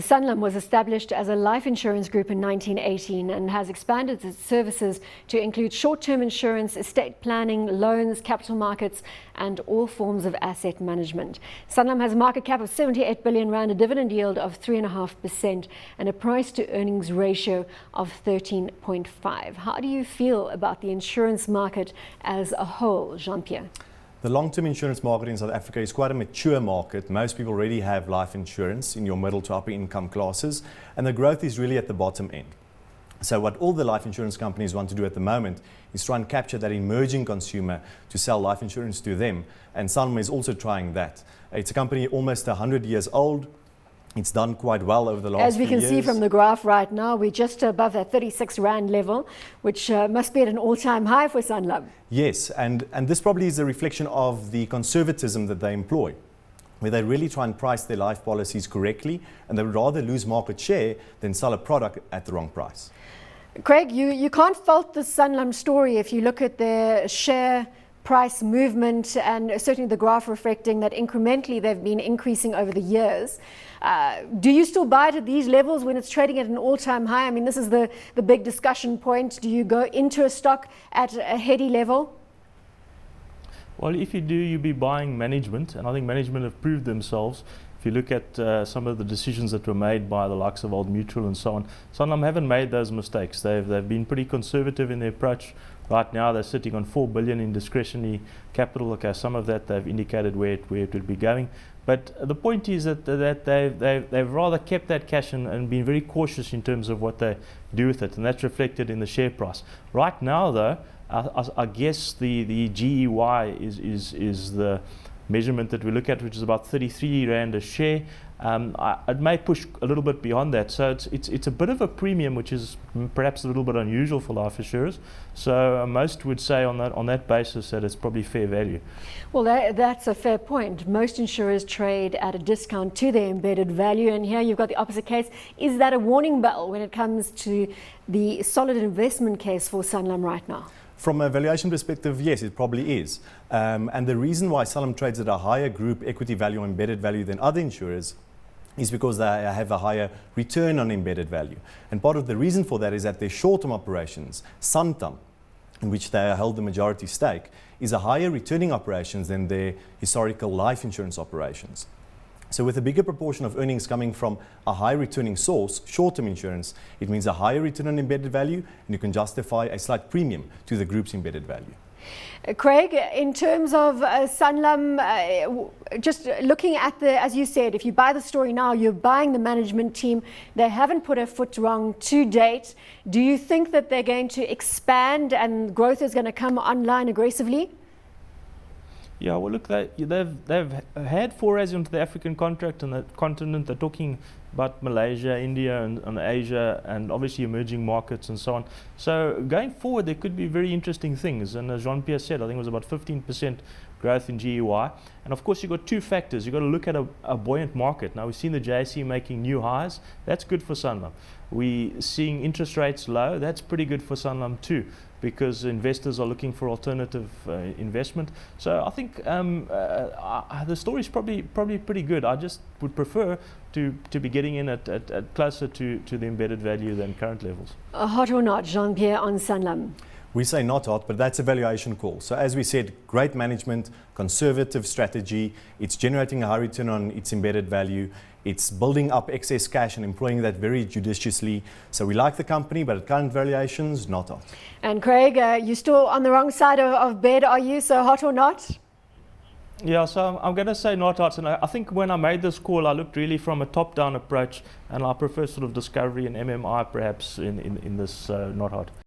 Sanlam was established as a life insurance group in 1918 and has expanded its services to include short-term insurance, estate planning, loans, capital markets, and all forms of asset management. Sanlam has a market cap of 78 billion rand, a dividend yield of 3.5%, and a price-to-earnings ratio of 13.5. How do you feel about the insurance market as a whole, Jean-Pierre? The long-term insurance market in South Africa is quite a mature market. Most people already have life insurance in your middle to upper income classes, and the growth is really at the bottom end. So what all the life insurance companies want to do at the moment is try and capture that emerging consumer to sell life insurance to them, and Sanlam is also trying that. It's a company almost 100 years old. It's done quite well over the last few years. As we can see from the graph right now, we're just above that 36 Rand level, which must be at an all-time high for Sanlam. Yes, and this probably is a reflection of the conservatism that they employ, where they really try and price their life policies correctly, and they would rather lose market share than sell a product at the wrong price. Craig, you can't fault the Sanlam story if you look at their share price movement, and certainly the graph reflecting that incrementally they've been increasing over the years. Do you still buy it at these levels when it's trading at an all-time high? I mean, this is the big discussion point. Do you go into a stock at a heady level? Well, if you do, you'll be buying management, and I think management have proved themselves. If you look at some of the decisions that were made by the likes of Old Mutual and so on, Sanlam haven't made those mistakes. They've been pretty conservative in their approach. Right now they're sitting on 4 billion in discretionary capital. Okay, some of that they've indicated where it would be going. But the point is that they've rather kept that cash and been very cautious in terms of what they do with it, and that's reflected in the share price. Right now though, I guess the GEY is the measurement that we look at, which is about 33 Rand a share. It may push a little bit beyond that, so it's a bit of a premium, which is perhaps a little bit unusual for life insurers. So most would say on that basis that it's probably fair value. Well, that's a fair point. Most insurers trade at a discount to their embedded value, and here you've got the opposite case. Is that a warning bell when it comes to the solid investment case for Sanlam right now? From a valuation perspective, yes, it probably is. And the reason why Sanlam trades at a higher group equity value or embedded value than other insurers is because they have a higher return on embedded value. And part of the reason for that is that their short-term operations, Sanlam, in which they held the majority stake, is a higher returning operations than their historical life insurance operations. So with a bigger proportion of earnings coming from a high returning source, short-term insurance, it means a higher return on embedded value, and you can justify a slight premium to the group's embedded value. Craig, in terms of Sanlam, just looking at as you said, if you buy the story now, you're buying the management team. They haven't put a foot wrong to date. Do you think that they're going to expand and growth is going to come online aggressively? Yeah, well, look, they've had forays into the African continent. They're talking about Malaysia, India, and Asia, and obviously emerging markets and so on. So going forward, there could be very interesting things. And as Jean-Pierre said, I think it was about 15% growth in GEY. And of course, you've got two factors. You've got to look at a buoyant market. Now, we've seen the JSE making new highs. That's good for Sanlam. We're seeing interest rates low. That's pretty good for Sanlam too, because investors are looking for alternative investment. So I think the story is probably pretty good. I just would prefer to be getting in at closer to the embedded value than current levels. Hot or not, Jean-Pierre, on Sanlam? We say not hot, but that's a valuation call. So as we said, great management, conservative strategy, it's generating a high return on its embedded value, it's building up excess cash and employing that very judiciously. So we like the company, but at current valuations, not hot. And Craig, you're still on the wrong side of bed, are you? So hot or not? Yeah, so I'm going to say not hot. And I think when I made this call, I looked really from a top-down approach, and I prefer sort of Discovery and MMI perhaps in this not hot.